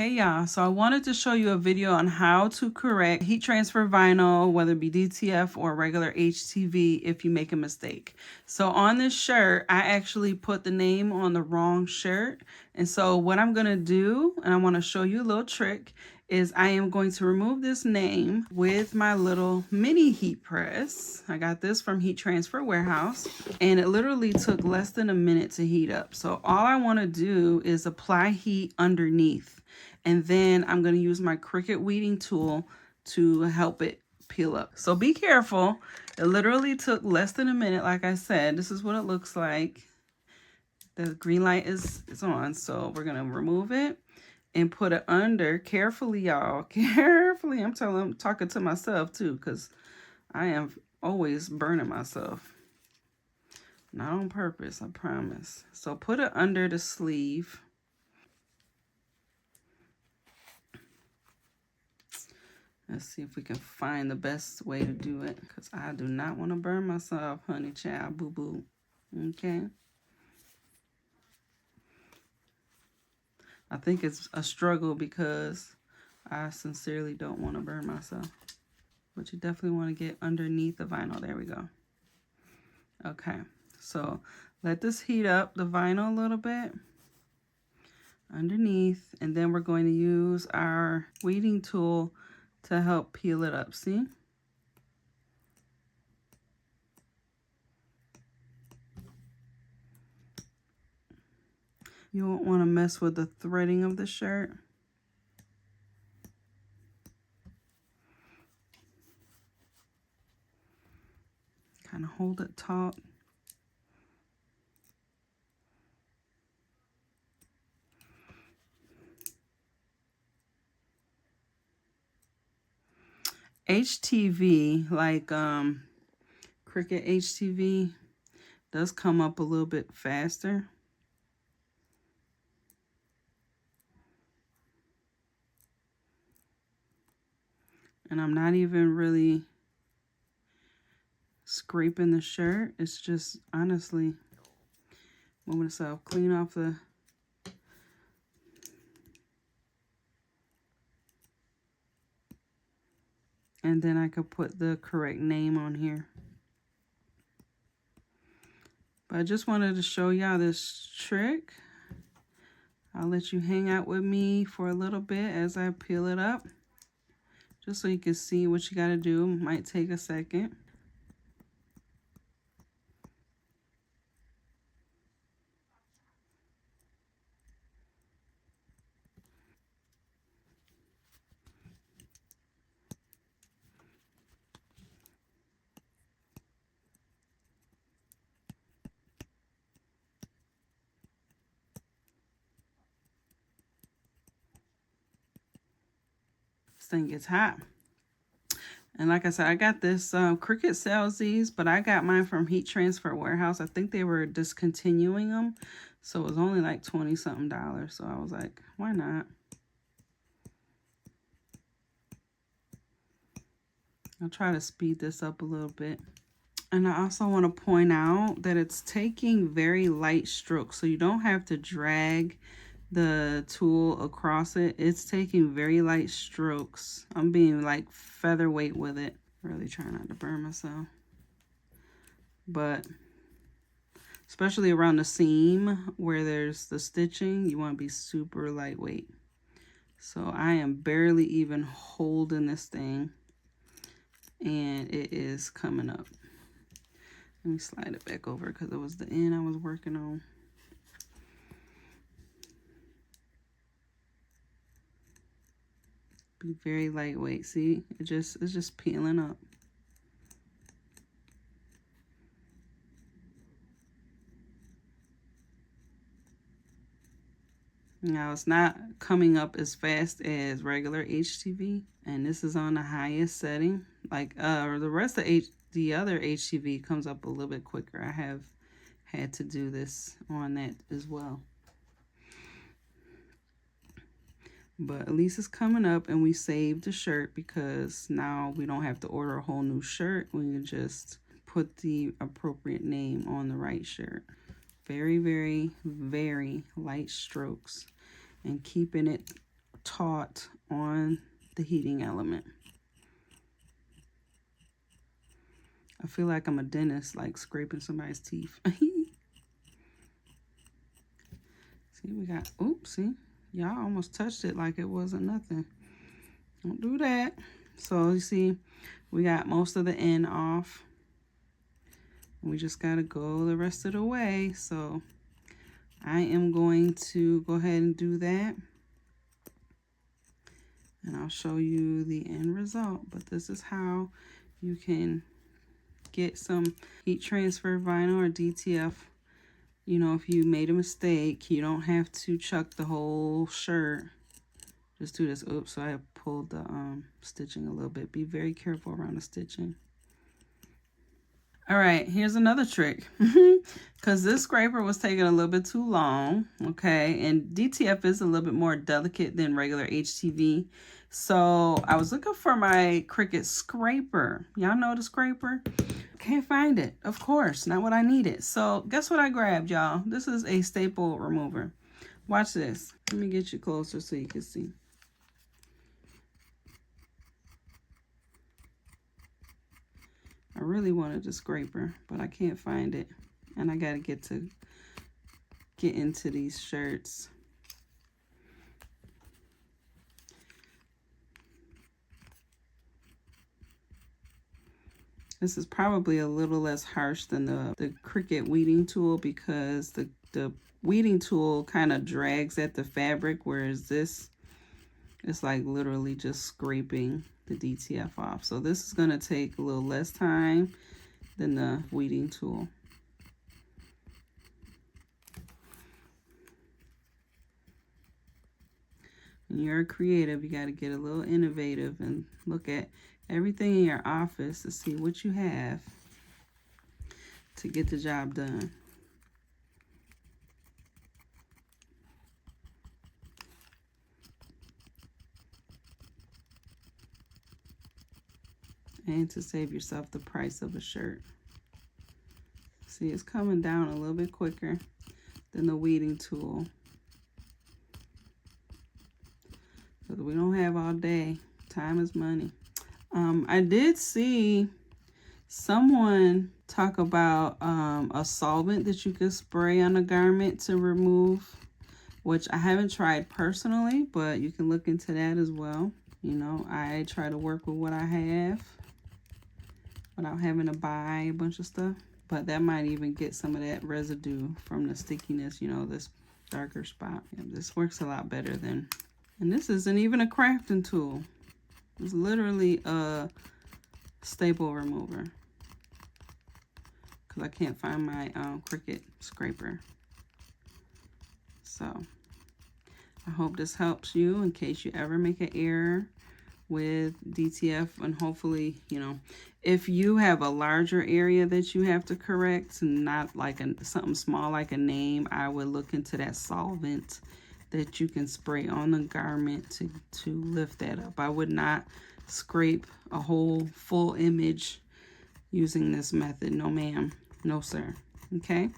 Hey y'all, so I wanted to show you a video on how to correct heat transfer vinyl, whether it be DTF or regular HTV, if you make a mistake. So on this shirt, I actually put the name on the wrong shirt. And so what I'm gonna do, and I wanna show you a little trick, is I am going to remove this name with my little mini heat press. I got this from Heat Transfer Warehouse, and it literally took less than a minute to heat up. So all I wanna do is apply heat underneath. And then I'm going to use my Cricut weeding tool to help it peel up. So be careful. It literally took less than a minute. Like I said, this is what it looks like. The green light is on. So we're going to remove it and put it under carefully, y'all. Carefully. I'm talking to myself too, because I am always burning myself. Not on purpose, I promise. So put it under the sleeve. Let's see if we can find the best way to do it, because I do not want to burn myself, honey child, boo-boo. Okay. I think it's a struggle because I sincerely don't want to burn myself. But you definitely want to get underneath the vinyl. There we go. Okay. So let this heat up the vinyl a little bit underneath. And then we're going to use our weeding tool to help peel it up. See? You won't want to mess with the threading of the shirt. Kind of hold it taut. HTV, like Cricut HTV, does come up a little bit faster. And I'm not even really scraping the shirt. It's just, honestly, moving itself clean off the... And then I could put the correct name on here. But I just wanted to show y'all this trick. I'll let you hang out with me for a little bit as I peel it up, just so you can see what you got to do. Might take a second. This thing gets hot. And like I said, I got this, Cricut sells these, but I got mine from Heat Transfer Warehouse. I think they were discontinuing them. So it was only like $20-something. So I was like, why not? I'll try to speed this up a little bit. And I also want to point out that it's taking very light strokes. So you don't have to drag the tool across it. It's taking very light strokes. I'm being like featherweight with it. Really trying not to burn myself. But especially around the seam where there's the stitching, you want to be super lightweight. So I am barely even holding this thing, and it is coming up. Let me slide it back over because it was the end I was working on. Be very lightweight. See, it's just peeling up. Now it's not coming up as fast as regular HTV, and this is on the highest setting. Like the rest of the other HTV comes up a little bit quicker. I have had to do this on that as well. But at least it's coming up, and we saved the shirt because now we don't have to order a whole new shirt. We can just put the appropriate name on the right shirt. Very, very, very light strokes, and keeping it taut on the heating element. I feel like I'm a dentist, like scraping somebody's teeth. See, we got, oops, see, y'all almost touched it like it wasn't nothing. Don't do that. So you see, we got most of the end off. We just got to go the rest of the way. So I am going to go ahead and do that. And I'll show you the end result. But this is how you can get some heat transfer vinyl or DTF. You know, if you made a mistake, you don't have to chuck the whole shirt. Just do this. Oops, so I pulled the stitching a little bit. Be very careful around the stitching. All right, here's another trick. Because this scraper was taking a little bit too long, okay? And DTF is a little bit more delicate than regular HTV. So I was looking for my Cricut scraper. Y'all know the scraper? Can't find it, of course, not what I needed. So guess what I grabbed, y'all? This is a staple remover. Watch this. Let me get you closer so you can see. I really wanted the scraper, but I can't find it. And I gotta get into these shirts. This is probably a little less harsh than the Cricut weeding tool, because the weeding tool kind of drags at the fabric, whereas this is like literally just scraping the DTF off. So this is going to take a little less time than the weeding tool. When you're creative, you got to get a little innovative and look at everything in your office to see what you have to get the job done. And to save yourself the price of a shirt. See, it's coming down a little bit quicker than the weeding tool. But we don't have all day. Time is money. I did see someone talk about a solvent that you could spray on a garment to remove, which I haven't tried personally, but you can look into that as well. You know, I try to work with what I have without having to buy a bunch of stuff. But that might even get some of that residue from the stickiness, you know, this darker spot. Yeah, this works a lot better than, and this isn't even a crafting tool. It's literally a staple remover, because I can't find my Cricut scraper. So I hope this helps you in case you ever make an error with DTF, and hopefully, you know, if you have a larger area that you have to correct, not like something small like a name, I would look into that solvent that you can spray on the garment to lift that up. I would not scrape a whole full image using this method. No ma'am, no sir. Okay,